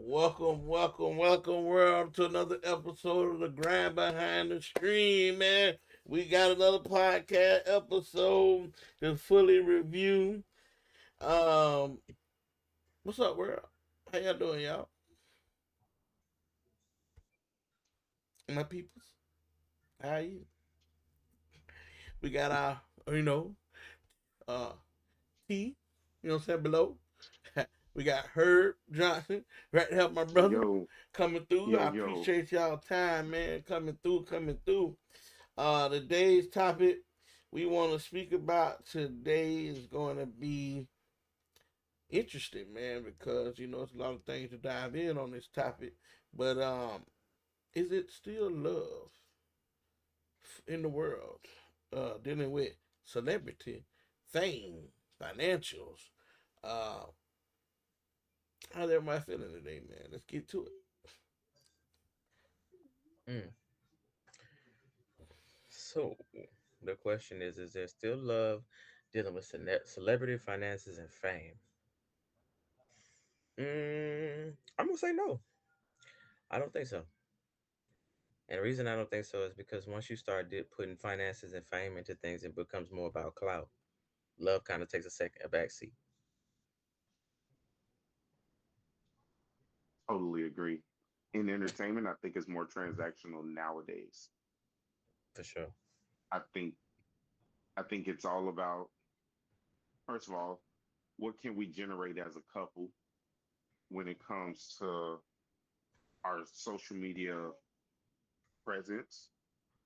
Welcome, world, to another episode of the Grind Behind the Screen, man. We got another podcast episode to fully review. Um, what's up, world? How y'all doing, y'all? My peoples, how you? We got our, uh, T, you know what I'm saying, below. We got Herb Johnson, right to help my brother Yo, coming through. yo, I yo. appreciate y'all time, man, coming through. Today's topic we want to speak about today is going to be interesting, man, because it's a lot of things to dive in on this topic. But is it still love in the world? Dealing with celebrity, fame, financials. Uh, how's everybody feeling today, man? Let's get to it. Mm. So the question is there still love dealing with celebrity finances and fame? I'm gonna say no. I don't think so. And the reason I don't think so is because once you start putting finances and fame into things, it becomes more about clout. Love kind of takes a back seat Totally agree. In entertainment, I think it's more transactional nowadays. for sure. I think I think it's all about, first of all, what can we generate as a couple when it comes to our social media presence.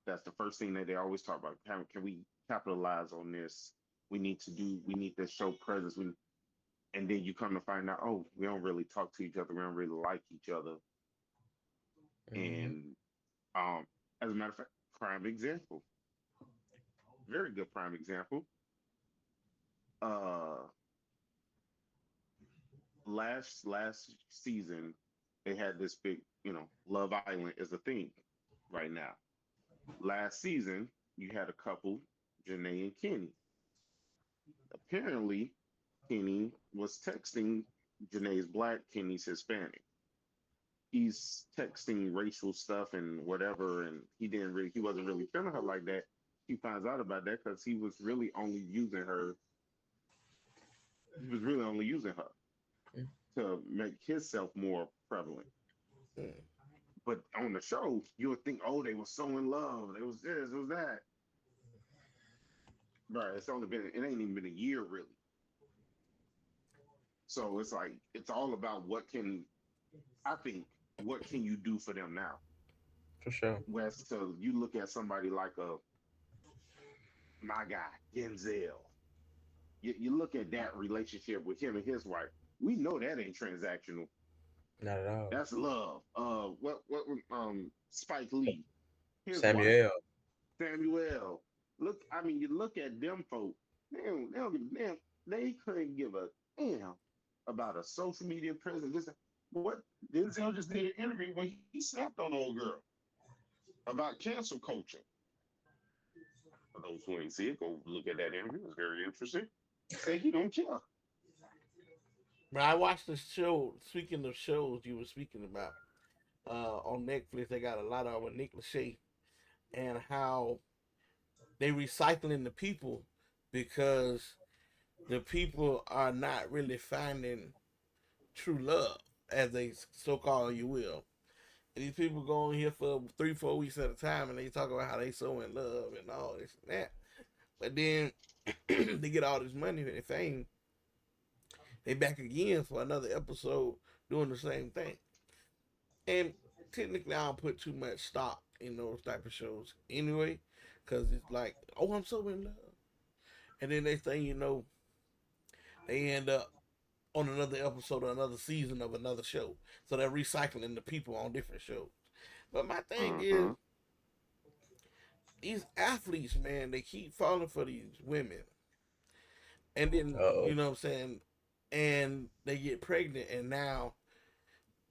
That's the first thing that they always talk about. Can we capitalize on this? We need to show presence. And then you come to find out, oh, we don't really talk to each other. We don't really like each other. Hmm. And um, as a matter of fact, prime example, very good prime example. Uh, last season, they had this big, Love Island is a thing right now. Last season, you had a couple, Janae and Kenny. Apparently, Kenny was texting. Janae's black, Kenny's Hispanic. He's texting racial stuff and whatever, and he wasn't really feeling her like that. He finds out about that because he was really only using her to make himself more prevalent. Mm. But on the show, you would think, oh, they were so in love. It was this, it was that. But it ain't even been a year really. So it's like, it's all about I think, what can you do for them now? For sure. Whereas to you look at somebody like my guy, Denzel. You look at that relationship with him and his wife. We know that ain't transactional. Not at all. That's love. Spike Lee, his wife, Samuel. Samuel. Look, I mean, you look at them folk. They don't give a damn. They couldn't give a damn about a social media presence. What Denzel just did an interview when he snapped on old girl about cancel culture. For those who ain't see it, go look at that interview. It's very interesting. He said he don't care. But I watched the show. Speaking of shows, you were speaking about on Netflix, they got a lot of with Nick Lachey and how they recycling the people because the people are not really finding true love, as they so call you will. And these people go on here for 3, 4 weeks at a time, and they talk about how they so in love and all this and that. But then they get all this money and fame. They back again for another episode doing the same thing. And technically, I don't put too much stock in those type of shows anyway, because it's like, oh, I'm so in love, and then next thing you know, they end up on another episode or another season of another show. So they're recycling the people on different shows. But my thing is, Uh-huh. these athletes, man, they keep falling for these women, and then Uh-oh. what I'm saying, and they get pregnant, and now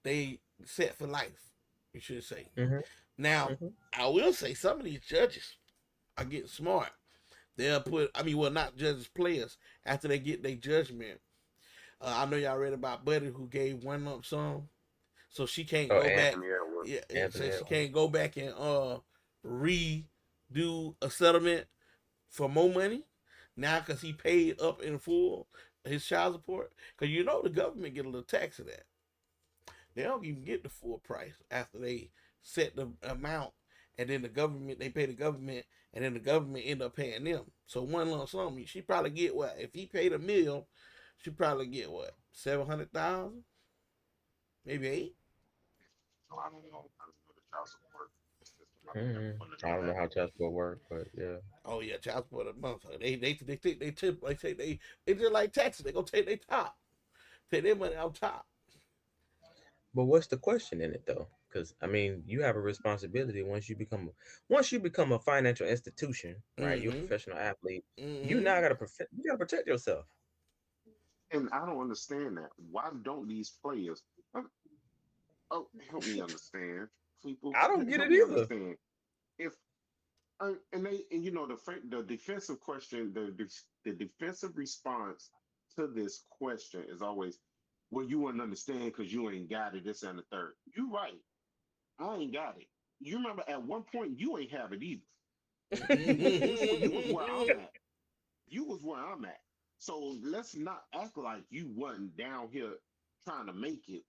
they set for life. You should say. Hmm. Now, Hmm. I will say some of these judges are getting smart. They'll put, I mean, well, not judges, players, after they get their judgment. I know y'all read about Buddy who gave one lump sum. so she can't Oh, go back. Anthony Edwards. Yeah, it Anthony says she Edwards. can't go back and redo a settlement for more money now because he paid up in full his child support. Because you know the government get a little tax of that. They don't even get the full price after they set the amount, and then the government they pay the government, and then the government end up paying them. So one lump sum, she probably get what if he paid $1 million, she probably get what 700,000, maybe eight. So I don't know the child support system. I've never Hmm. wanted to I know don't know that. how child support work, but yeah. Oh yeah, child support a month. They think they tip they say they it's just like taxes. They gonna take their top, take their money on top. But what's the question in it though? Because I mean, you have a responsibility once you become a financial institution, right? You're a Mm-hmm. professional athlete. You Mm-hmm. now you gotta protect yourself. And I don't understand that. Why don't these players? uh, Oh, help me understand, people. I don't get Help it me either. understand. If and you know the defensive question, the defensive response to this question is always, well, you wouldn't understand because you ain't got it. This and the third. You right. I ain't got it. You remember at one point you ain't have it either. You was where I'm at. You was where I'm at. So let's not act like you wasn't down here trying to make it.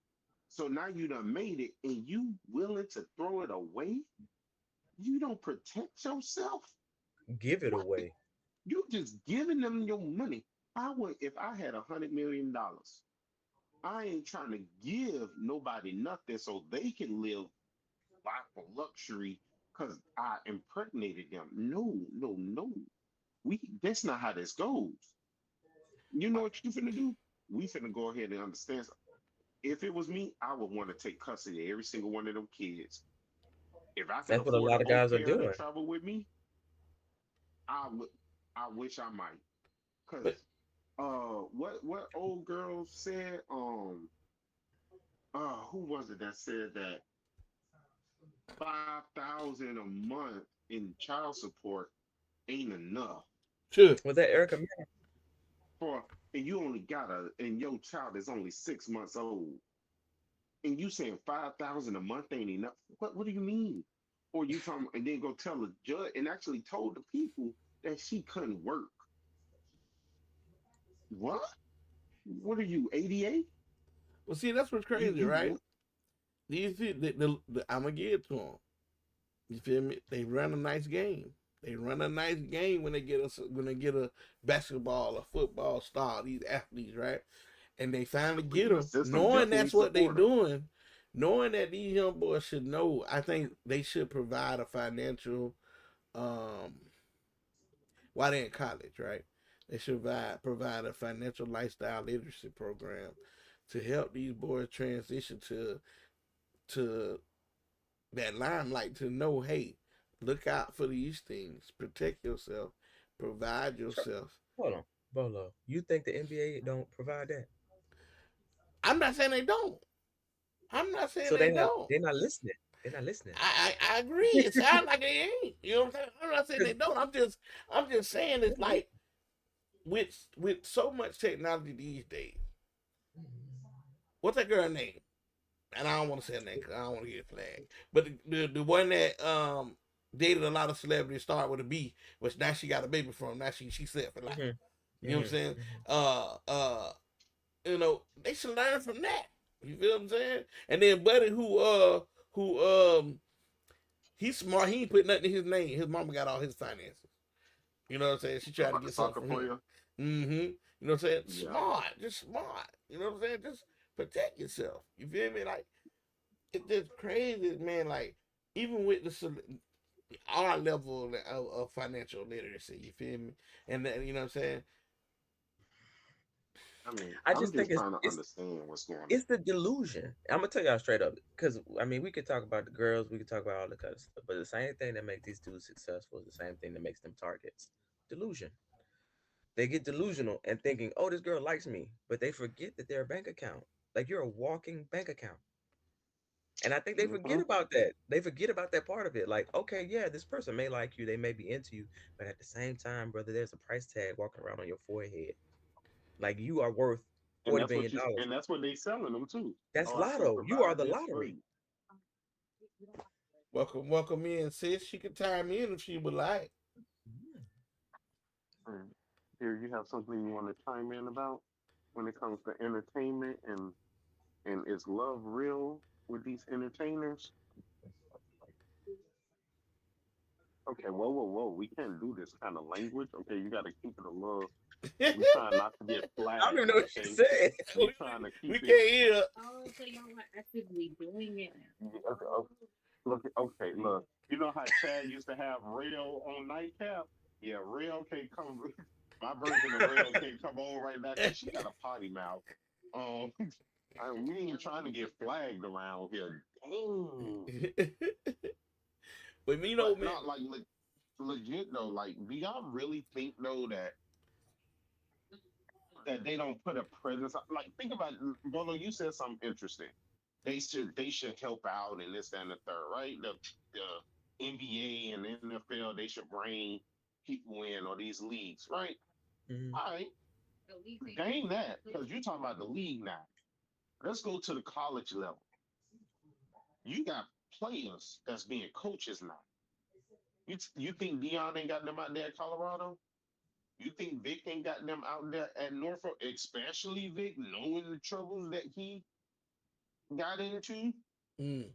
So now you done made it and you willing to throw it away? You don't protect yourself? Give it What? away. You just giving them your money. I would if I had $100 million. I ain't trying to give nobody nothing so they can live life of luxury because I impregnated them. No, no, no. We That's not how this goes. You know what you finna do? We finna go ahead and understand. If it was me, I would want to take custody of every single one of them kids. If I could That's what a afford an lot of au guys are pair to doing. travel with me, I would. I wish I might. Cause But what old girl said? Who was it that said that 5,000 a month in child support ain't enough sure. Was that Erica? for, and you only got and your child is only 6 months old, and you saying 5,000 a month ain't enough? What do you mean? Or you talking and then go tell the judge and actually told the people that she couldn't work? What? What are you 88? Well, see, that's what's You crazy, you right? what? These I'm gonna give it to them. You feel me? They run a nice game. They run a nice game when they get a basketball or football star. These athletes, right? And they finally get The them, system knowing definitely that's what they support them. doing, knowing that these young boys should know. I think they should provide a financial um while they're in college, right? They should provide a financial lifestyle literacy program to help these boys transition to that limelight to know, hey, look out for these things, protect yourself, provide yourself. Hold on, Bolo. You think the NBA don't provide that? I'm not saying they don't. I'm not saying So they don't. they're not listening. They're not listening. I agree. It sounds like they ain't. You know what I'm saying? I'm not saying they don't. I'm just saying it's like with so much technology these days. What's that girl name? And I don't want to say her name because I don't want to get flagged. But the one that dated a lot of celebrities start with a B, which now she got a baby from. Now she set for life. Hmm. You know what I'm Hmm. saying? Hmm. Uh uh they should learn from that. You feel what I'm saying? And then Buddy who he's smart, he ain't put nothing in his name. His mama got all his finances. You know what I'm saying? She tried to About the get something soccer from him. player. Mm-hmm. You know what I'm saying? Yeah. Smart, just smart. You know what I'm saying? Just protect yourself. You feel me? Like it's just crazy, man. Like even with our level of financial literacy, you feel me? And then, you know what I'm saying? I mean, I I'm just think just trying to understand what's going on. it's the delusion. I'm gonna tell y'all straight up, because I mean, we could talk about the girls, we could talk about all the kind of stuff, but the same thing that makes these dudes successful is the same thing that makes them targets. Delusion. They get delusional and thinking, "Oh, this girl likes me," but they forget that they're a bank account. Like you're a walking bank account. And I think they forget Hmm. about that. They forget about that part of it. Like, okay, yeah, this person may like you, they may be into you, but at the same time, brother, there's a price tag walking around on your forehead. Like you are worth And $40 that's what billion. you and that's what they selling them too. That's Oh, I can lotto. You are provide the this for lottery. you. Welcome in, sis. She can time in if she would like. Mm. Here you have something you want to chime in about when it comes to entertainment and is love real with these entertainers? Okay, whoa. We can't do this kind of language. Okay, you got to keep it a little. We trying not to get I don't even flagged. know what you Okay, said. we trying to We keep it. can't hear. Oh, so y'all are actively doing it now. Okay, okay, look. You know how Chad used to have Rail on Nightcap? Yeah, Rail can't come. My version of Rail can't come on right now because she got a potty mouth. Um, we ain't trying to get flagged around here. Dang. But you know, But man. not like legit though. Like, do y'all really think though that they don't put a presence? Like, think about it, Bolo. You said something interesting. They should help out and this that, and the third, right? The NBA and NFL they should bring people in or these leagues, right? Mhm. All right, dang that because you're talking about the league now. Let's go to the college level. You got players that's being coaches now. You think Dion ain't got them out there at Colorado? You think Vic ain't got them out there at Norfolk, especially Vic, knowing the troubles that he got into? Mm.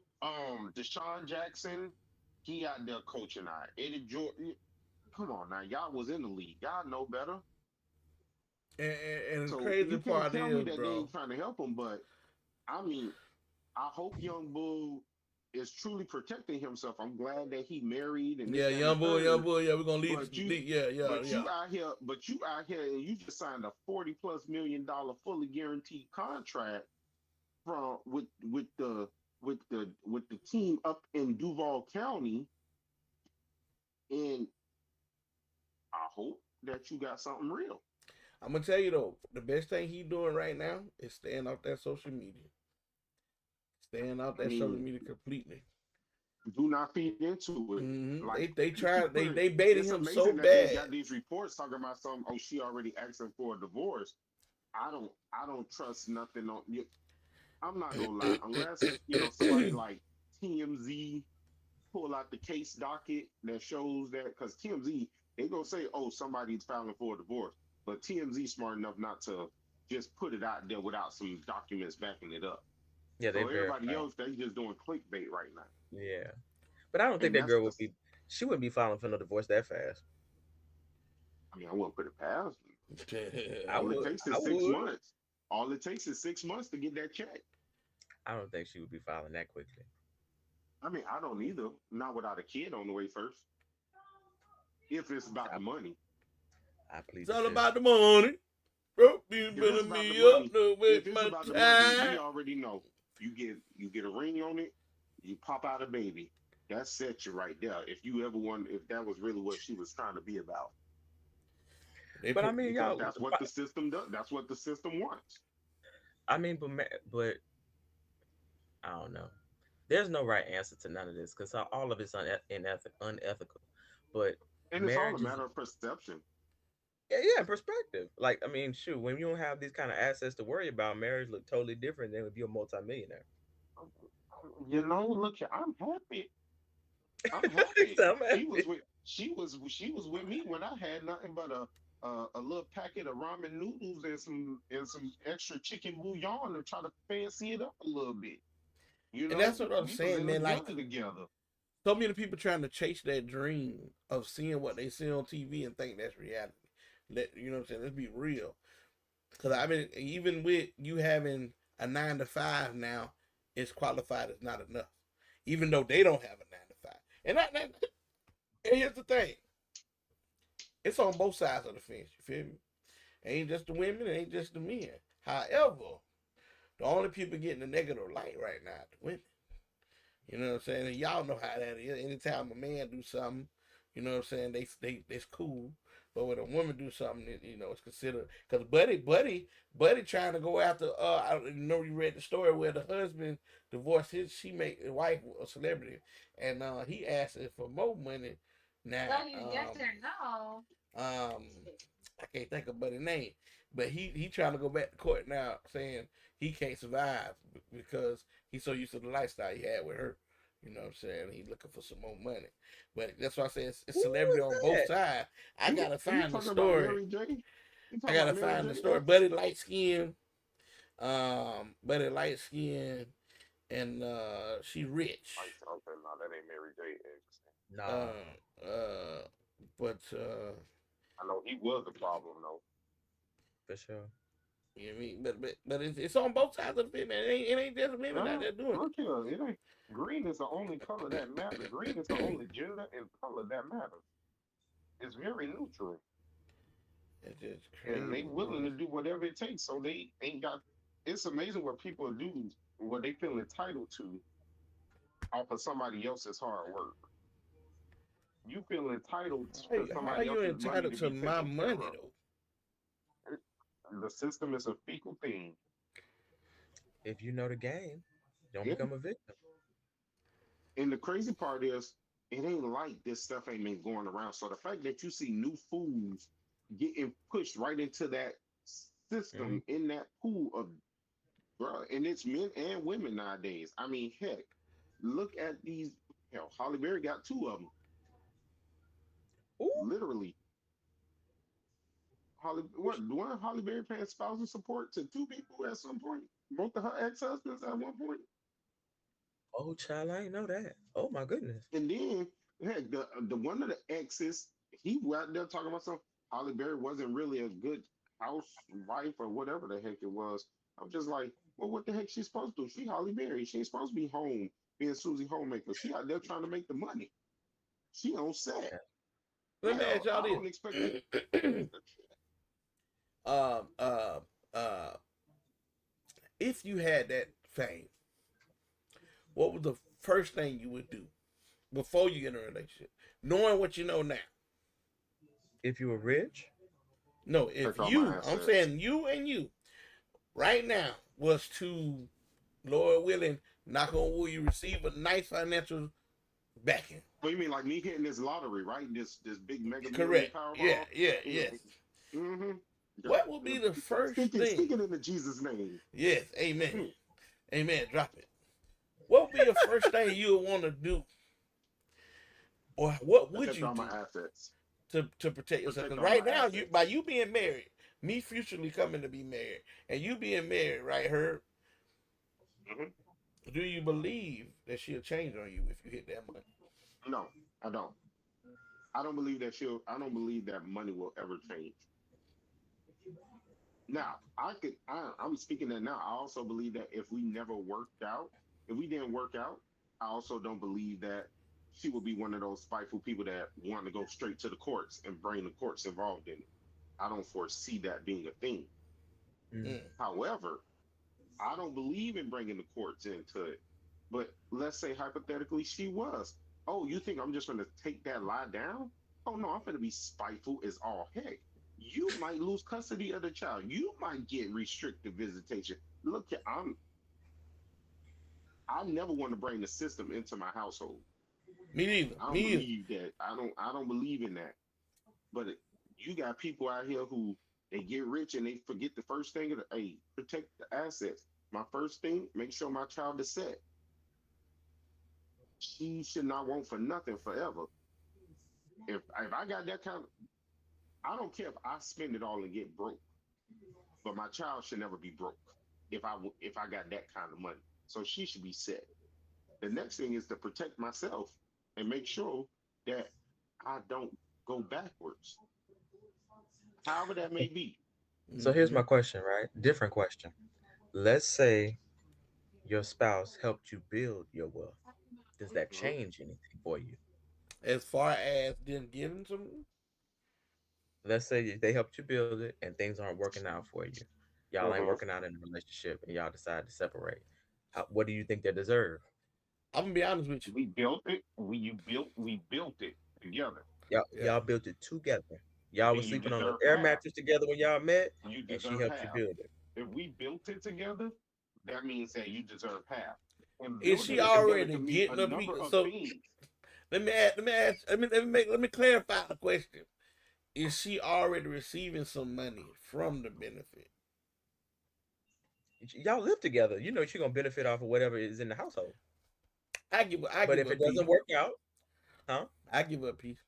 Deshaun Jackson, he out there coaching out. Eddie Jordan, come on now, y'all was in the league, y'all know better. And the So crazy you can't part tell me is, that they bro. ain't trying to help him. But I mean, I hope Young Bull is truly protecting himself. I'm glad that he married and this, Yeah, that, and the young boy, third. yeah, we're gonna leave. But you, Yeah, but you out here, and you just signed a $40+ million fully guaranteed contract from with the team up in Duval County, and I hope that you got something real. I'm gonna tell you though, the best thing he doing right now is staying off that social media. Staying off I that social mean, media completely. do not feed into it. Like They she try put it, they baited it's him so amazing that they bad. got these reports talking about some. Oh, she already asking for a divorce. I don't trust nothing on you. I'm not gonna lie, unless somebody like TMZ pull out the case docket that shows that because TMZ they gonna say, oh, somebody's filing for a divorce, but TMZ smart enough not to just put it out there without some documents backing it up. Yeah, they So everybody verify. else they just doing clickbait right now, Yeah, but I don't think and that that's girl the. would be. She wouldn't be filing for no divorce that fast. I mean, I wouldn't put it past them. I All it would. takes I is six would. months. All it takes is 6 months to get that check. I don't think she would be filing that quickly. I mean, I don't either. Not without a kid on the way first. If it's about I, the money. I plead It's the all fifth. about the money. Bro, you If it's better about the me up money, to if waste it's my about the money, we time. already know. You get a ring on it, you pop out a baby. That sets you right there. If you ever wonder if that was really what she was trying to be about. They But I put mean, Because y'all. that's what the system does. That's what the system wants. I mean, but I don't know. There's no right answer to none of this because all of it's unethical. But And it's all a marriage is, matter of perception. yeah, perspective. Like, I mean, shoot, when you don't have these kind of assets to worry about, marriage look totally different than if you're a multimillionaire. Look, I'm happy. I'm happy. So I'm happy. She was with me when I had nothing but a little packet of ramen noodles and some extra chicken bouillon to try to fancy it up a little bit. and that's what I'm We was saying, in the man. Like gutter together. so many people trying to chase that dream of seeing what they see on TV and think that's reality. You know what I'm saying? Let's be real. Because I mean, even with you having a 9 to 5 now, it's qualified as not enough. Even though they don't have a 9 to 5. And here's the thing. It's on both sides of the fence. You feel me? It ain't just the women. It ain't just the men. However, the only people getting the negative light right now are the women. You know what I'm saying? And y'all know how that is. Anytime a man do something, you know what I'm saying, they it's cool. But when a woman do something, it's considered because Buddy trying to go after. I know you read the story where the husband divorced his wife, a celebrity, and he asked her for more money. Now, Tell you yes or no. um, I can't think of Buddy's name, but he trying to go back to court now, saying he can't survive because he's so used to the lifestyle he had with her. You know what I'm saying? He looking for some more money, but that's why I say it's Who celebrity was on both that? sides. I gotta You find the talking about story. Mary J? You I talking gotta about Mary find the J? story. Buddy light skin, Buddy light skin, and she rich. Okay, no, that ain't Mary J. X. Nah, But I know he was the problem though. for sure. you know what I mean, but it's on both sides of the fence, man. It ain't just women out there doing it. Look here, it ain't green is the only color that matters. Green is the only gender and color that matters. It's very neutral, It's just crazy. and they willing to do whatever it takes. So they ain't got. It's amazing what people do, what they feel entitled to, off of somebody else's hard work. You feel entitled to How somebody you else's money entitled to be my taken care money of. though? The system is a fecal thing. If you know the game, don't Yeah. become a victim. And the crazy part is, it ain't like this stuff ain't been going around. So the fact that you see new fools getting pushed right into that system in that pool of, bro, and it's men and women nowadays. I mean, heck, look at these. Hell, Holly Berry got 2 of them, Ooh, literally. One Holly Berry paying spousal support to 2 people at some point? Both of her ex-husbands at one point. oh, child, I ain't know that. Oh my goodness. And then, heck, the one of the exes, he was out there talking about some Holly Berry wasn't really a good housewife or whatever the heck it was. I'm just like, well, what the heck she supposed to do? She Holly Berry. She ain't supposed to be home being Susie Homemaker. She out there trying to make the money. She on set. Let me Hell, ask y'all I don't expect it. this. um, uh, uh, if you had that fame, what was the first thing you would do before you get in a relationship, knowing what you know now? If you were rich, No, if Take all you, my I'm assets. saying you and you, right now, was to, Lord willing, knock on wood, you receive a nice financial backing. What you mean, like me hitting this lottery, right? This big mega million Correct. Powerball? Yeah, yes. Mm-hmm. What will be the first thing? Speaking in the Jesus name. Yes, amen. Amen. Drop it. What would be the first thing you would want to do? Or what would Protect you all do my assets. to protect yourself? Protect Because all right my now, assets. by you being married, me futurely coming to be married, and you being married, right, Herb? Mhm. Do you believe that she'll change on you if you hit that money? No, I don't. I don't believe that I don't believe that money will ever change. Now, I'm speaking that now. I also believe that if we never worked out, if we didn't work out, I also don't believe that she would be one of those spiteful people that want to go straight to the courts and bring the courts involved in it. I don't foresee that being a thing. Mm. However, I don't believe in bringing the courts into it. But let's say hypothetically she was. Oh, you think I'm just going to take that lie down? Oh no, I'm going to be spiteful as all heck. You might lose custody of the child. You might get restricted visitation. Look, I never want to bring the system into my household. Me neither. I don't Me either. believe that. I don't believe in that. But you got people out here who they get rich and they forget the first thing of hey, protect the assets. My first thing, make sure my child is set. She should not want for nothing forever. If I got that kind of, I don't care if I spend it all and get broke, but my child should never be broke. If I got that kind of money, so she should be set. The next thing is to protect myself and make sure that I don't go backwards, however that may be. so here's my question, right? Different question. Let's say your spouse helped you build your wealth. Does that change anything for you? As far as them giving some, Let's say they helped you build it and things aren't working out for you. Y'all ain't working out in a relationship and y'all decide to separate. What do you think they deserve? I'm gonna be honest with you. We built it. We built it together. Y'all built it together. Y'all was And you sleeping on an deserve air half. mattress together when y'all met, You and she deserve helped you half. build it. If we built it together, that means that you deserve half. And Is she building it together already can mean getting a a number piece? of So things. let me clarify the question. is she already receiving some money from the benefit? Y'all live together. You know you're gonna benefit off of whatever is in the household. I give But her if a it piece. doesn't work out, huh? I give her a piece.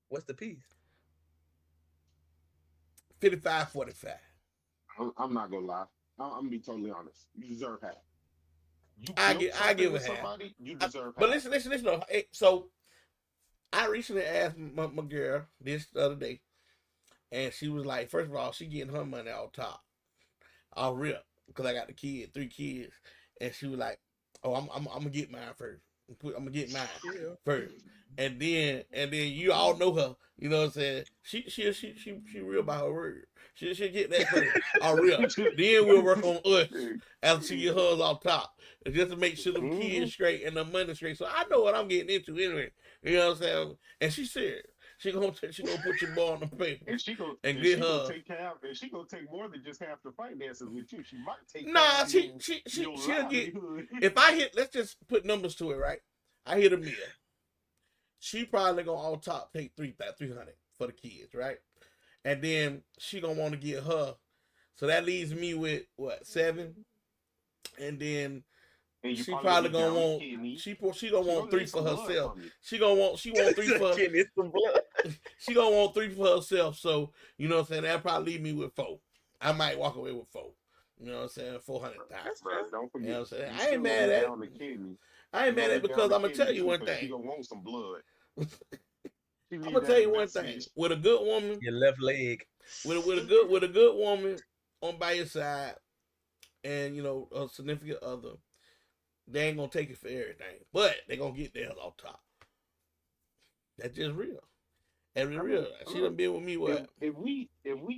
What's the piece? 55-45. I'm not gonna lie. I'm gonna be totally honest. You deserve half. You I built give something her with half. somebody. You deserve But half. listen. Though. So I recently asked my girl this the other day, and she was like, first of all, she getting her money all top, all rip, because I got the kid, 3 kids, and she was like, oh, I'm gonna get mine first. I'm gonna get mine Yeah. first, and then you all know her. You know what I'm saying? She real by her word. She'll get that first, all real. Then we'll work on us after she get hers off top, and just to make sure them kids straight and the money straight. So I know what I'm getting into anyway. You know what I'm saying? And she said she gonna put your boy on the paper And she gonna get her. take care of, and she gonna take more than just half the finances with you. She might take Nah, care of she'll get. livelihood. If I hit, let's just put numbers to it, right? I hit a meal. She probably gonna all top take 300 for the kids, right? And then she gonna want to get her. So that leaves me with what, 7? And then And you she probably gonna down the want kidney. she gonna want 3 need for some blood herself. from you. She gonna want 3 for Kidney, some blood. she gonna want 3 for herself. So you know what I'm saying, that probably leave me with 4. I might walk away with 4. You know what I'm saying? 400,000. Bro, don't forget. You know what I'm saying? you I ain't still mad gonna be at it. down the kidney. I ain't You mad gonna at it be because down I'm the gonna tell kidney you too, one 'cause thing. She gonna want some blood. She I'm need gonna that tell you one investment. thing. With a good woman, Your left leg. with a good woman on by your side, and you know a significant other, they ain't gonna take it for everything, but they gonna get theirs off top. That's just real. That's real. She done been with me what? If we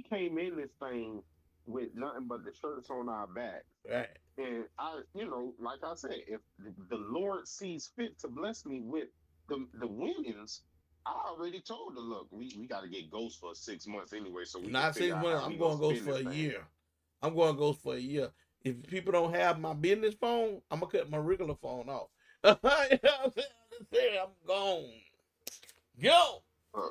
came in this thing with nothing but the shirts on our back, Right. and like I said, if the Lord sees fit to bless me with the winnings, I already told her, look, we got to get Ghost for 6 months anyway, so we can Not 6 figure out months. how we I'm gonna going Ghost spend for this a thing. year. I'm going Ghost for a year. If people don't have my business phone, I'm gonna cut my regular phone off. You know what I'm saying? I'm gone. Go.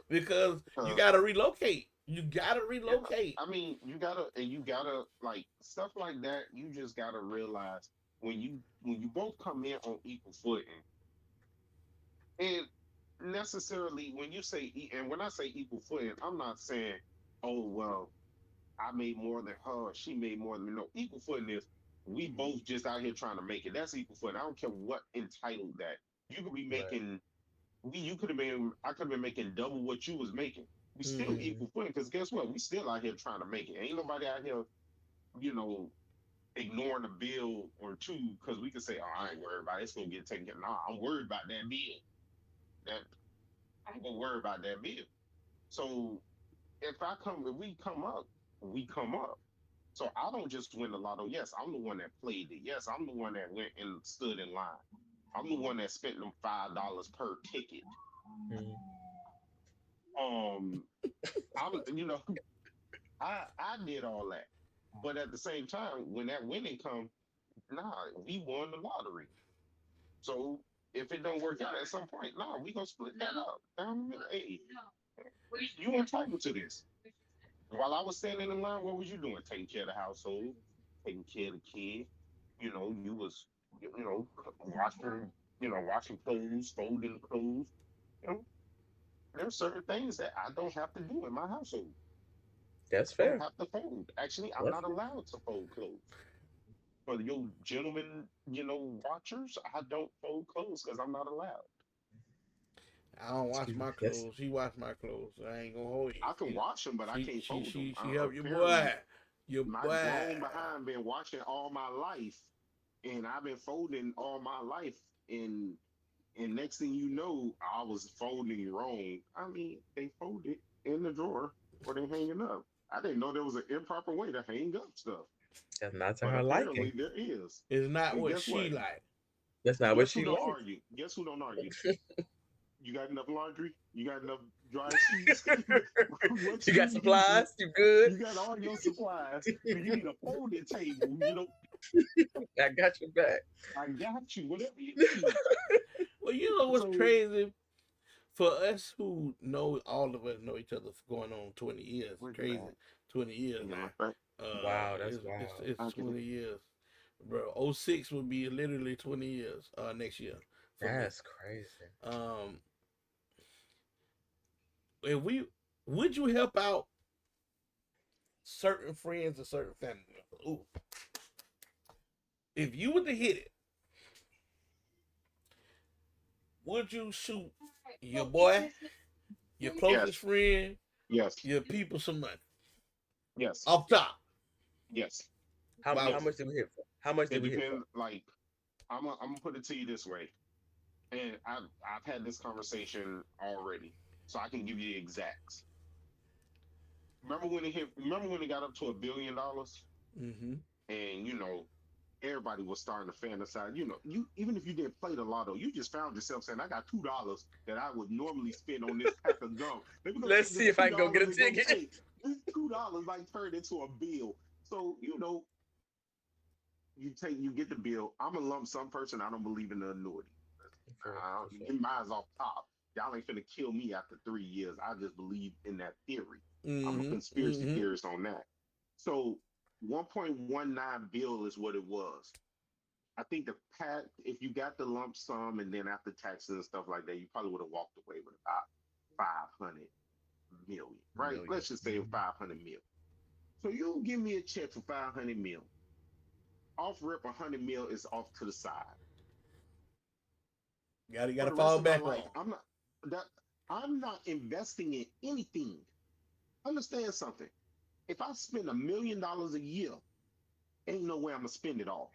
Because you gotta relocate. You gotta relocate. I mean, you gotta like stuff like that. You just gotta realize when you both come in on equal footing, and necessarily when you say and when I say equal footing, I'm not saying, oh well, I made more than her, she made more than me. No, equal footing is we both just out here trying to make it. That's equal footing. I don't care what entitled that. You could be making you could have been I could have been making double what you was making. We still equal footing because guess what? We still out here trying to make it. Ain't nobody out here, you know, ignoring a bill or two because we can say, oh, I ain't worried about it. It's gonna get taken care of. Nah, I'm worried about that bill. That I'm gonna worry about that bill. So if we come up, we come up. So I don't just win the lotto. Yes, I'm the one that played it. Yes, I'm the one that went and stood in line. I'm the one that spent them $5 per ticket. I did all that, but at the same time, when that winning come, nah, we won the lottery. So if it don't work out at some point, nah, we gonna split that up. Hey, you entitled to this. While I was standing in line, what was you doing? Taking care of the household, taking care of the kid. You was, washing, washing clothes, folding clothes. You know, there's certain things that I don't have to do in my household. That's I fair. don't have to fold. Actually, I'm not allowed to fold clothes. For your gentlemen, watchers, I don't fold clothes because I'm not allowed. I don't wash my clothes. She wash my clothes. So I ain't gonna hold you. I can wash them, but I can't fold them. She help your boy. Your my boy. grown behind been washing all my life, and I've been folding all my life. And next thing you know, I was folding wrong. I mean, they fold it in the drawer or they hanging up. I didn't know there was an improper way to hang up stuff. That's not to But her apparently liking. there is. It's not And what guess she what? like. That's not what Guess who she don't likes. argue? Guess who don't argue? You got enough laundry? You got enough dry sheets? You got supplies? You good? You got all your supplies. You need a folding table. I got your back. I got you. Whatever you need. Well, you know what's crazy? For us who know, all of us know each other for going on 20 years. Where's Crazy, that? 20 years You now. know, right? Wow, that's It's wild. it's I get 20 it. years, bro. '06 will be literally 20 years. Next year for me. That's crazy. Um, if we would you help out certain friends or certain family members? Ooh, if you were to hit it, would you shoot your boy, your Yes, closest friend, yes, your people some money yes, off top? yes, How Wow. how yes. much did we hit for? How much did It we hit for? depends. Like, I'm gonna put it to you this way, and I've had this conversation already, so I can give you the exacts. Remember when it got up to $1 billion, Mm-hmm. and everybody was starting to fantasize. You even if you didn't play the lotto, you just found yourself saying, "I got $2 that I would normally spend on this pack of gum. Let me go Let's take see this if two I can go get dollars a and go ticket. pay." This $2 might turn into a bill. So you get the bill. I'm a lump sum person. I don't believe in the annuity. For You sure. get mine's off top. Y'all ain't finna kill me after 3 years. I just believe in that theory. I'm a Mm-hmm. conspiracy Mm-hmm. theorist on that. So 1.19 bill is what it was. I think the pack, if you got the lump sum and then after taxes and stuff like that, you probably would have walked away with about 500 million, right? Million. Let's just say Mhm. 500 mil. So you give me a check for 500 mil. Off rip, 100 mil is off to the side. For Gotta the rest fall of my back on. life, that I'm not investing in anything. Understand something. If I spend $1 million a year, ain't no way I'm gonna spend it all.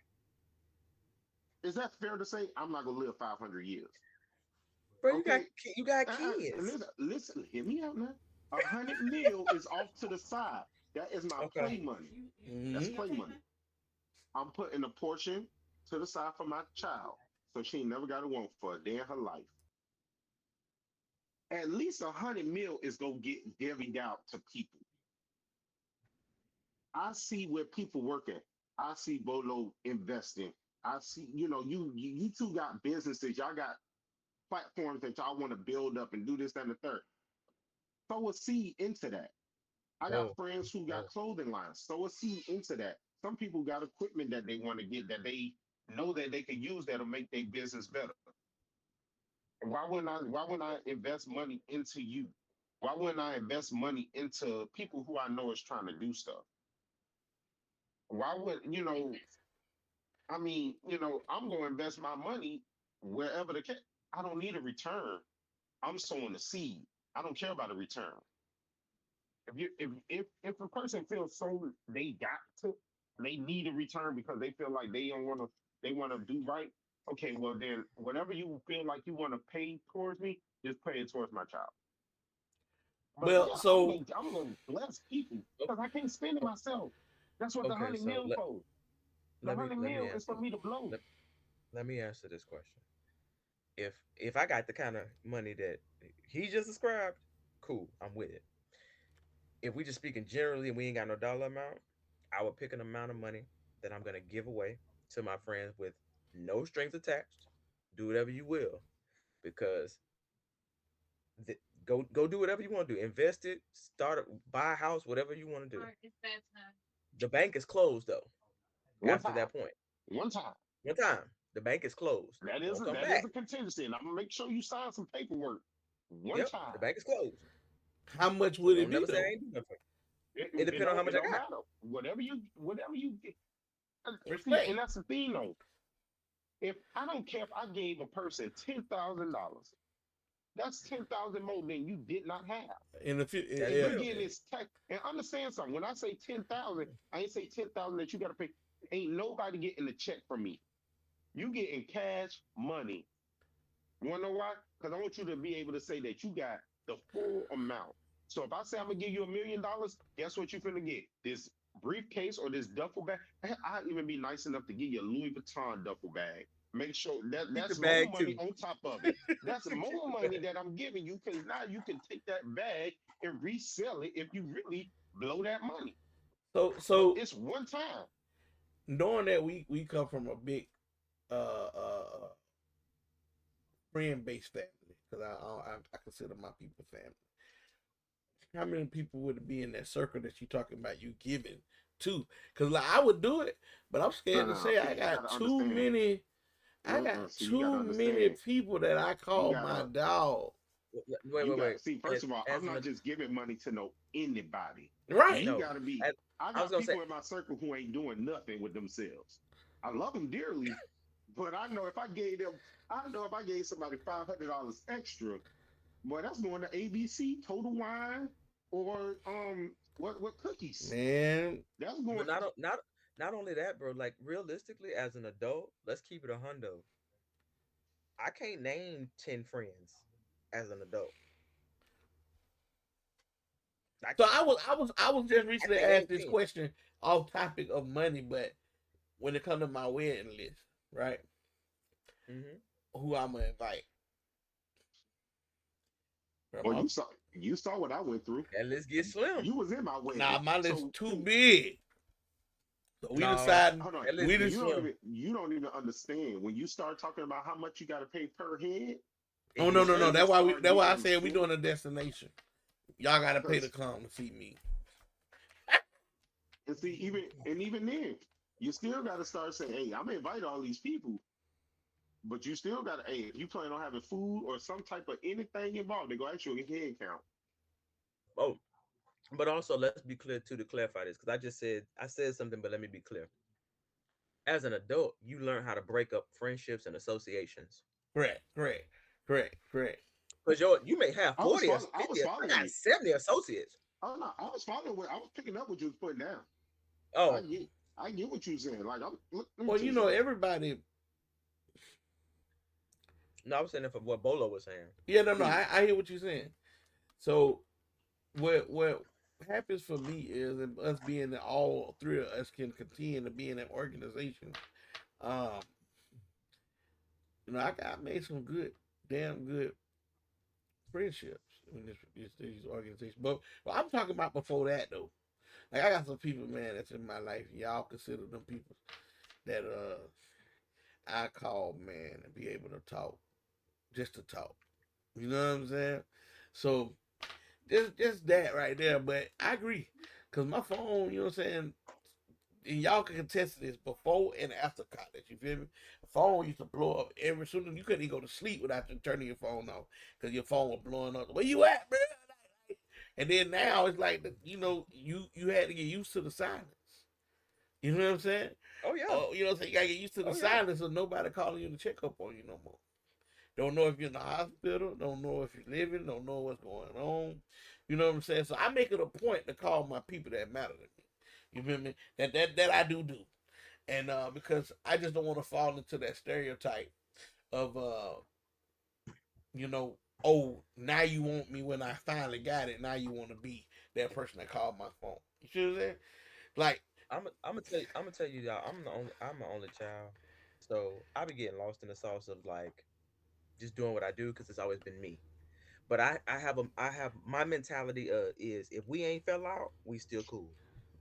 Is that fair to say? I'm not gonna live 500 years. Bro, Okay. you got kids. Listen, hear me out now. 100 mil is off to the side. That is my Okay. play money. That's Mm-hmm. play money. I'm putting a portion to the side for my child, so she ain't never got to want for a day in her life. At least 100 mil is gonna get divvied out to people. I see where people work at. I see Bolo investing. I see, you two got businesses. Y'all got platforms that y'all want to build up and do this, that, and the third. Sow a seed into that. I got Bro, friends who got bro. clothing lines. Sow a seed into that. Some people got equipment that they want to get that they know that they can use that'll make their business better. Why wouldn't I invest money into you? Why wouldn't I invest money into people who I know is trying to do stuff? Why would I'm gonna invest my money wherever the case. I don't need a return. I'm sowing a seed. I don't care about a return. If a person feels so they need a return because they feel like they wanna do right. Okay, well then whatever you feel like you want to pay towards me, just pay it towards my child. But Well, yeah, so I'm gonna bless people O- because I can't spend it o- myself. That's what the Okay, 100 mil let for. The let me hundred let me mil is for answer me to blow. let, let me answer this question. If I got the kind of money that he just described, cool, I'm with it. If we just speaking generally and we ain't got no dollar amount, I would pick an amount of money that I'm gonna give away to my friends with no strings attached. Do whatever you will, because go do whatever you want to do. Invest it, buy a house, whatever you want to do. Or it's that time. The bank is closed though. One After time. that point, One time. one time the bank is closed. That is Don't a come that is back. a contingency, and I'm gonna make sure you sign some paperwork. One Yep, the time. bank is closed. how much So would it don't be never say I though? ain't do nothing. It, It it depends on how don't much it I don't got. matter. Whatever you get. See, Respect. and that's the thing though. If I don't care if I gave a person $10,000, that's 10,000 more than you did not have. In the future, That's And yeah. you real. getting this tech and understand something. When I say 10,000, I ain't say 10,000 that you gotta pay. Ain't nobody getting a check from me. You getting cash money. You wanna know why? Because I want you to be able to say that you got the full amount. So if I say I'm gonna give you $1 million, guess what you're gonna get? This briefcase or this duffel bag. I'll even be nice enough to give you a Louis Vuitton duffel bag. Make sure that Keep the that's more bag money too. on top of it. That's Keep more the money bag. that I'm giving you because now you can take that bag and resell it if you really blow that money. So But so it's one time. knowing that we come from a big uh uh friend based family, because I consider my people family. How many people would it be in that circle that you talking about you giving to? Because like I would do it, but I'm scared to say See, I you got gotta too understand. many. I got See, you gotta too many understand. people that I You call my gotta, dog. Wait, you wait, got. wait. See, first of all, As I'm an not just giving money to no anybody. Right. You no, gotta be. as, I I was got gonna say people in my circle who ain't doing nothing with themselves. I love them dearly, but I know if I gave them, I know if I gave somebody $500 extra, boy, that's going to ABC, Total Wine, or what cookies? Man, That's but going. not only that, bro. Like realistically, as an adult, let's keep it a hundo. I can't name 10 friends as an adult. I so can't. I was just I recently can't name asked this 10. question off topic of money, but when it comes to my wedding list, right? Mm-hmm. Who I'm gonna invite? From Well, my, you saw what I went through. And let's get slim. You was in my nah, wedding, my list so too big. So we No, decided hold on. that let's we get You don't slim. even understand when you start talking about how much you got to pay per head. It Oh gets no. Things slim. start That's why I getting said we slim doing a destination. Y'all gotta pay to because come to see me. and see even then you still got to start saying, hey, I'm gonna invite all these people, but you still got to hey, if you plan on having food or some type of anything involved, they go ask you a head count. Oh, but also let's be clear too to clarify this because I said something, but let me be clear. As an adult, you learn how to break up friendships and associations. Correct. Because you may have I was 40 or following. I 50, was I following got you. 70 associates. Oh no, I was following. I was picking up what you was putting down. I Oh, get. I get what you saying. Like, let me Well, tell you you know, something. everybody. no, I was saying it for what Bolo was saying. Yeah, no. Hmm. I hear what you're saying. So what happens for me is us being that all three of us can continue to be in an organization. Um, I made some damn good friendships in these organizations. But I'm talking about before that though. Like I got some people, man, that's in my life. Y'all consider them people that I call, man, and be able to talk, just to talk. You know what I'm saying? So just that right there. But I agree, cause my phone, you know what I'm saying, and y'all can contest this before and after college. You feel me? The phone used to blow up every soon as you couldn't even go to sleep without turning your phone off because your phone was blowing up. Where you at, bro? And then now it's like you had to get used to the silence. You know what I'm saying? Oh yeah. Oh, you know what I'm saying? You gotta get used to the Oh yeah. silence of nobody calling you to check up on you no more. Don't know if you're in the hospital. Don't know if you're living. Don't know what's going on. You know what I'm saying? So I make it a point to call my people that matter to me. You feel me? That I do. And because I just don't want to fall into that stereotype of oh, now you want me when I finally got it. Now you want to be that person that called my phone. You see what I'm saying? Like, I'm gonna tell you y'all, I'm the only child. So I be getting lost in the sauce of like just doing what I do because it's always been me. But I have my mentality is if we ain't fell out, we still cool.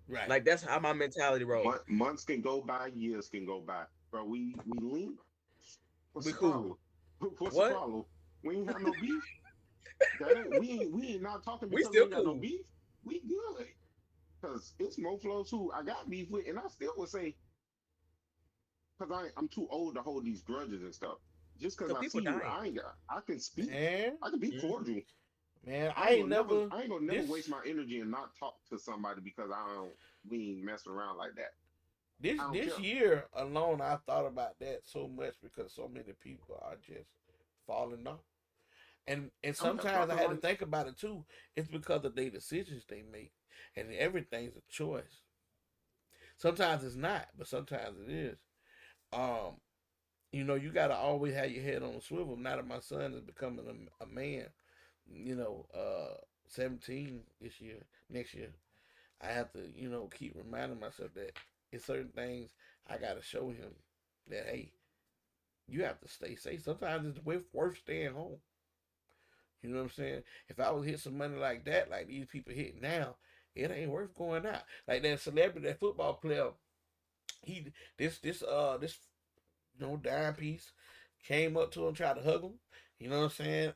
right. Like that's how my mentality roll. Months can go by, years can go by, bro. We link. What's We the cool. problem? What's the What? problem? We ain't have no beef. That ain't we ain't not talking We because we still ain't got no cool. beef. We good. Cause it's Moflos who I got beef with, and I still would say because I'm too old to hold these grudges and stuff. Just because Cause I people see you, dying. I ain't got. I can speak. Man, I can be Mhm. cordial. man, I I ain't ain't gonna never. never I ain't gonna never this waste my energy and not talk to somebody because I don't. We ain't messing around like that. this I don't this care. year alone. I thought about that so much because so many people are just falling off. And Oh yeah, sometimes I dropping had to like think about it too. It's because of the decisions they make, and everything's a choice. Sometimes it's not, but sometimes it is. Um, you got to always have your head on a swivel. Now that my son is becoming a man, 17 this year, next year, I have to, keep reminding myself that in certain things I got to show him that hey, you have to stay safe. Sometimes it's worth staying home. You know what I'm saying? If I was hit some money like that, like these people hit now, it ain't worth going out. Like that celebrity, that football player, he this dime piece came up to him, tried to hug him. You know what I'm saying?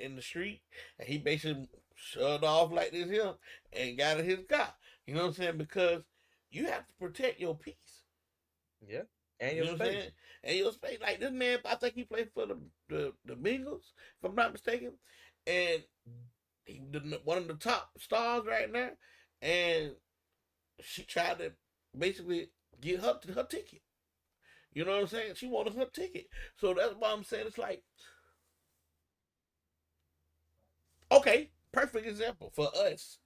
In the street, and he basically shoved off like this here and got in his car. You know what I'm saying? Because you have to protect your peace. Yeah. And You your know what I'm space. saying? And your space, like this man, I think he played for the Bengals, if I'm not mistaken, and one of the top stars right now, and she tried to basically get her ticket. You know what I'm saying? She wanted her ticket, so that's why I'm saying it's like, okay, perfect example for us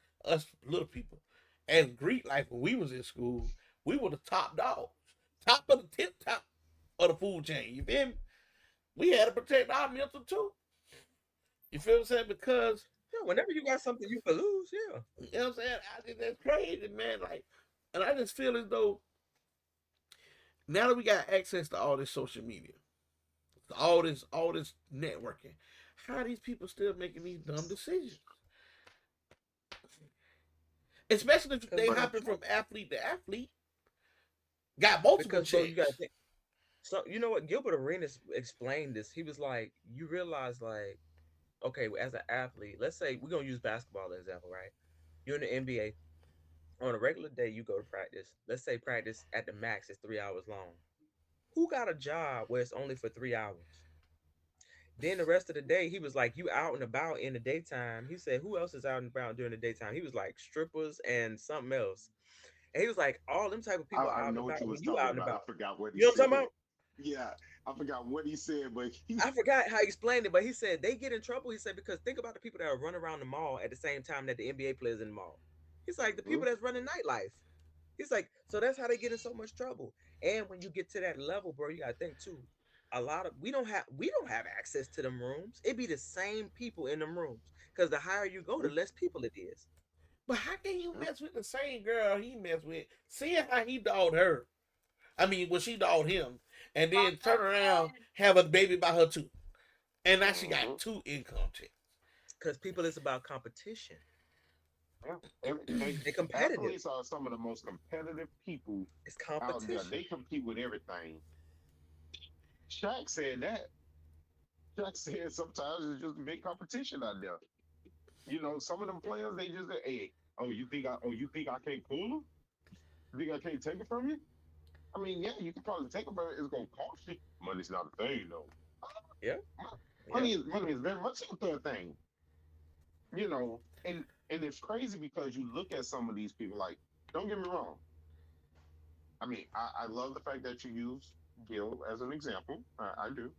little people. As Greek life, when we was in school, we were the top dogs, top of the tip top of the food chain. You feel me? We had to protect our mental too. You feel what I'm saying? Because Yeah, whenever you got something you could lose, yeah. you know what I'm saying? I think that's crazy, man. Like, and I just feel as though now that we got access to all this social media, all this networking, how are these people still making these dumb decisions? Especially if they Because hopping from athlete to athlete, got multiple bro, you gotta checks. think. So you know what? Gilbert Arenas explained this. He was like, you realize like, okay, as an athlete, let's say we're gonna use basketball as an example, right? You're in the NBA. On a regular day, you go to practice. Let's say practice at the max is 3 hours long. Who got a job where it's only for 3 hours? Then the rest of the day, he was like, you out and about in the daytime. He said, who else is out and about during the daytime? He was like strippers and something else. And he was like, all them type of people I out and know what about you when was you out talking and about. I about. forgot what he You know what I'm talking said. about? Yeah, I forgot what he said, but he I forgot how he explained it, but he said they get in trouble. He said because think about the people that are running around the mall at the same time that the NBA players in the mall. He's like the people Mhm. that's running nightlife. He's like, so that's how they get in so much trouble. And when you get to that level, bro, you gotta think too. A lot of we don't have access to them rooms. It be the same people in them rooms. Because the higher you go, the less people it is. But how can you mess with the same girl he messed with, seeing how he dogged her? I mean, when she dogged him, and then turn around, have a baby by her too, and now she got Mhm. two income checks. Because people is about competition. Yeah. They competitive. Athletes are some of the most competitive people It's out there. competition. They compete with everything. Shaq said that. Shaq said sometimes it's just a big competition out there. You know, some of them players they just say, hey, oh you think I can't pull them? You think I can't take it from you? I mean, yeah, you can probably take it, but it's gonna cost you. Money's not a thing though. Yeah, yeah. Money is very much a thing. You know, and it's crazy because you look at some of these people like, don't get me wrong. I mean, I love the fact that you use Gil as an example. I do.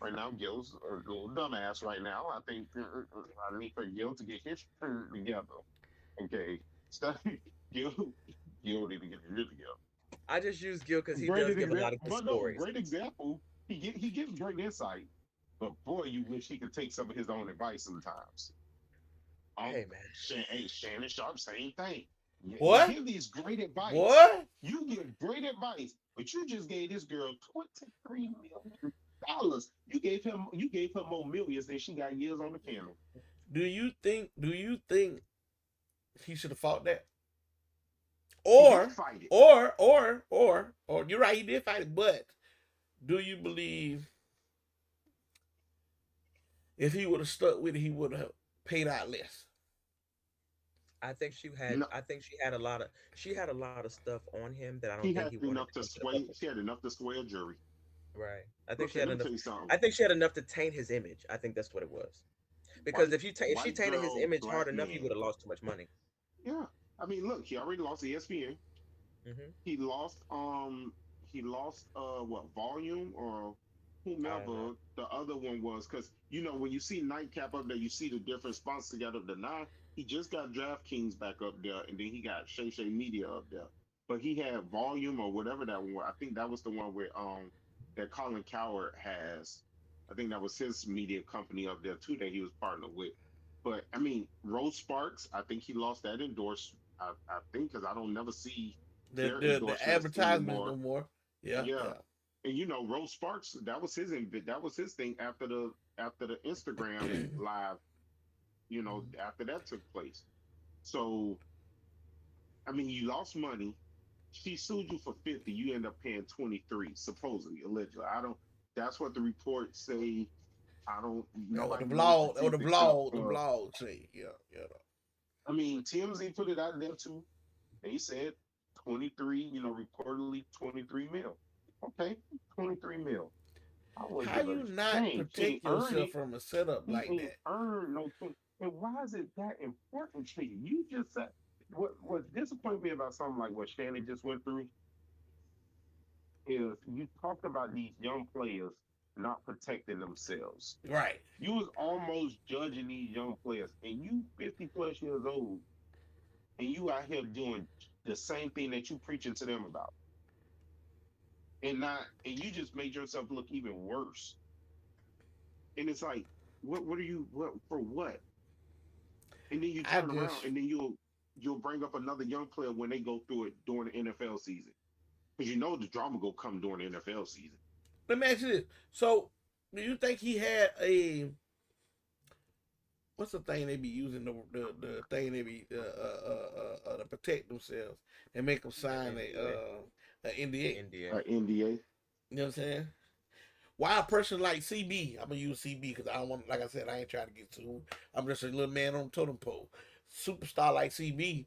Right now, Gil's a little dumbass right now. I think I need for Gil to get his shit together. Okay. Stop. Gil, Gil need to get his shit together. I just use Gil because he Great does give a lot example, of good but no, stories. great example. He gives great insight, but boy, you wish he could take some of his own advice sometimes. Hey man, Shannon Sharp, same thing. You What? give these great advice. What? You give great advice, but you just gave this girl $23 million. You gave her more millions than she got years on the piano. Do you think he should have fought that? He did Or fight it. or you're right, he did fight it, but do you believe if he would have stuck with it, he would have paid out less? I think she had. No, I think she had a lot of stuff on him that I don't he think had he wanted enough to to go to the sway. public. She had enough to sway a jury. Right. I think Look, she here, had let me enough. tell you something. I think she had enough to taint his image. I think that's what it was. Because White, if she white tainted his girl, image hard black enough, he man. would have lost too much money. Yeah, I mean, look, he already lost ESPN. Hmm. He lost what volume or I don't know. whomever the other one was because you know when you see Nightcap up there you see the different sponsors together the nine he just got DraftKings back up there and then he got Shay Shay Media up there but he had volume or whatever that one I think that was the one where that Colin Coward has I think that was his media company up there too that he was partnered with but I mean Rose Sparks I think he lost that I think because I don't never see The their the the endorsements advertisements anymore. no more. Yeah, Yeah, yeah. and you know, Rose Sparks, that was his thing after the Instagram live, you know, after that took place. So I mean, you lost money. She sued you for 50. You end up paying 23, supposedly, allegedly. I don't. That's what the reports say. I don't. Or the Nobody knows the vlog, or the truth except vlog, the for. vlog say, yeah. I mean, TMZ put it out there too. They said 23. Reportedly 23 mil. Okay, 23 mil. I wouldn't How give a you not dang. He ain't protect earned yourself it. from a setup He like ain't that? earned no 20. And why is it that important to you? You just said what disappointed me about something like what Shannon just went through is you talked about these young players not protecting themselves. Right. You was almost judging these young players, and you 50 plus years old, and you out here doing the same thing that you preaching to them about, and you just made yourself look even worse. And it's like, what are you what for what? And then you I turn just around, and then you'll bring up another young player when they go through it during the NFL season, because the drama go come during the NFL season. let me ask you this. So, do you think he had a what's the thing they be using the thing they be to protect themselves and make them sign NDA. a NDA? NDA. NDA. You know what I'm saying? Why a person like CB? I'm gonna use CB because I don't want, like I said, I ain't trying to get sued. I'm just a little man on the totem pole. Superstar like CB,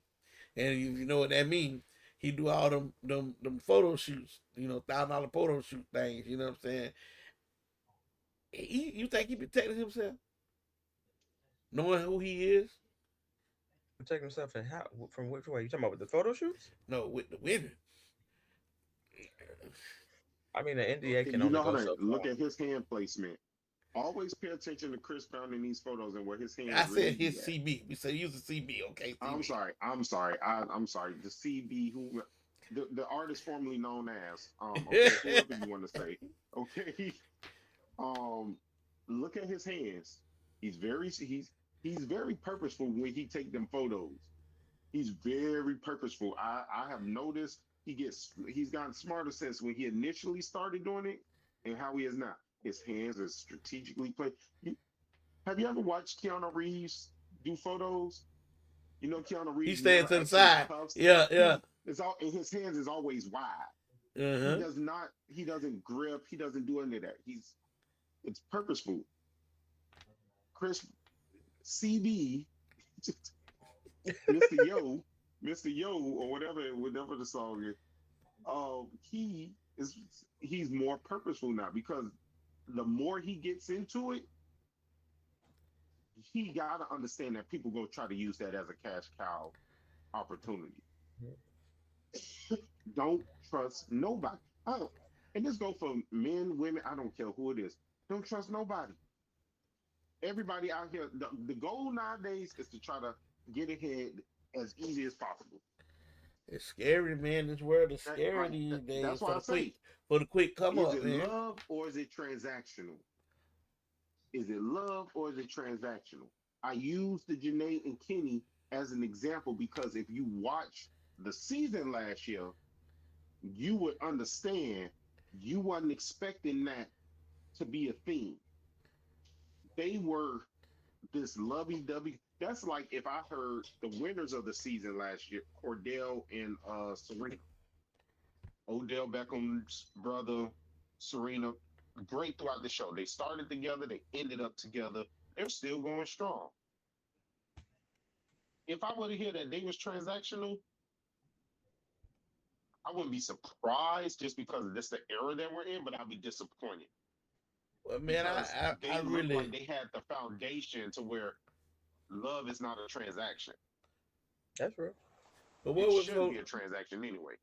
and you know what that means. He do all them photo shoots, $1,000 photo shoot things. You know what I'm saying? You think he protected himself, knowing who he is? Protect himself and how? From which way? You talking about with the photo shoots? No, with the women. I mean, the NDA And can you only know how go to so look far. at his hand placement. Always pay attention to Chris Brown in these photos and where his I hands really said his be at. CB. We said use the CB, okay? I'm CB. sorry. I'm sorry. I'm sorry. The CB, the artist formerly known as, okay, whoever you want to say, okay. Um, Look at his hands. He's very purposeful when he take them photos. He's very purposeful. I have noticed he's gotten smarter since when he initially started doing it and how he is now. His hands are strategically placed. Have you ever watched Keanu Reeves do photos? Keanu He Reeves stands never to the actually side. cuffs. Yeah, yeah. He is all and his hands is always wide. Uh He huh. does not. He doesn't grip. He doesn't do any of that. It's purposeful. Chris CB, Mr. Yo, Mr. Yo, or whatever the song is. He is he's more purposeful now because the more he gets into it, he gotta understand that people gonna try to use that as a cash cow opportunity. Don't trust nobody. Oh, and this go for men, women. I don't care who it is. Don't trust nobody. Everybody out here. The goal nowadays is to try to get ahead as easy as possible. It's scary, man. This world is That, scary like these days that's why I say, for the quick come is up, it man. love or is it transactional? Is it love or is it transactional? I use the Janae and Kenny as an example because if you watch the season last year, you would understand you wasn't expecting that to be a theme. They were this lovey-dovey. That's like if I heard the winners of the season last year, Cordell and Serena, Odell Beckham's brother, Serena, great throughout the show. They started together, they ended up together. They're still going strong. If I were to hear that they was transactional, I wouldn't be surprised just because this the era that we're in, but I'd be disappointed Well, man, because I they look like really. they had the foundation to where love is not a transaction. That's real. But It shouldn't be a transaction anyway.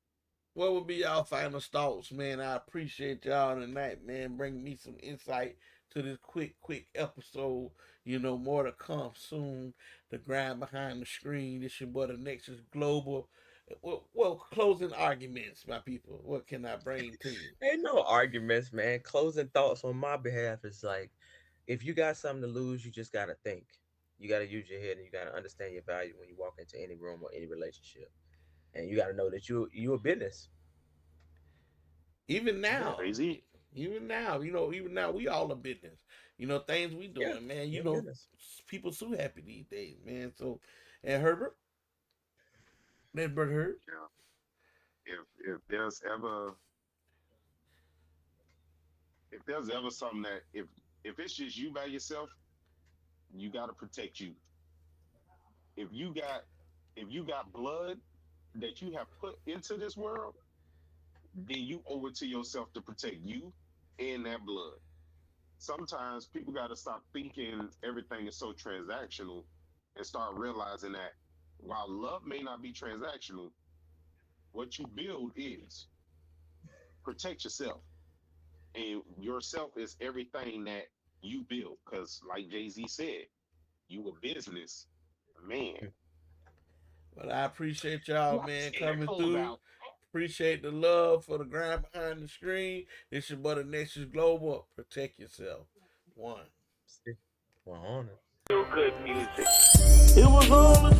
what would be y'all final thoughts, man? I appreciate y'all tonight, man. Bring me some insight to this quick episode. More to come soon. The grind behind the screen. This your boy, the Nexus Global. Well, closing arguments, my people. What can I bring to you? Ain't no arguments, man. Closing thoughts on my behalf is like, if you got something to lose, you just gotta think. You gotta use your head and you gotta understand your value when you walk into any room or any relationship. And you gotta know that you a business. Even Yeah, now, Crazy. even now, we all a business. Things we yeah, doing, man. you're a business. People so happy these days, man. So, and Herbert, let Bert Herbert. Yeah. If there's ever something that if If it's just you by yourself, you got to protect you. If you got blood that you have put into this world, then you owe it to yourself to protect you and that blood. Sometimes people got to stop thinking everything is so transactional and start realizing that while love may not be transactional, what you build is. Protect yourself. And yourself is everything that you build. Because, like Jay-Z said, you a business man. But I appreciate y'all, man, Take that coming cold through. out. Appreciate the love for the grind behind the screen. This is Butter Nexus Global. Protect yourself. One. We're on it. Feel good music. It was all a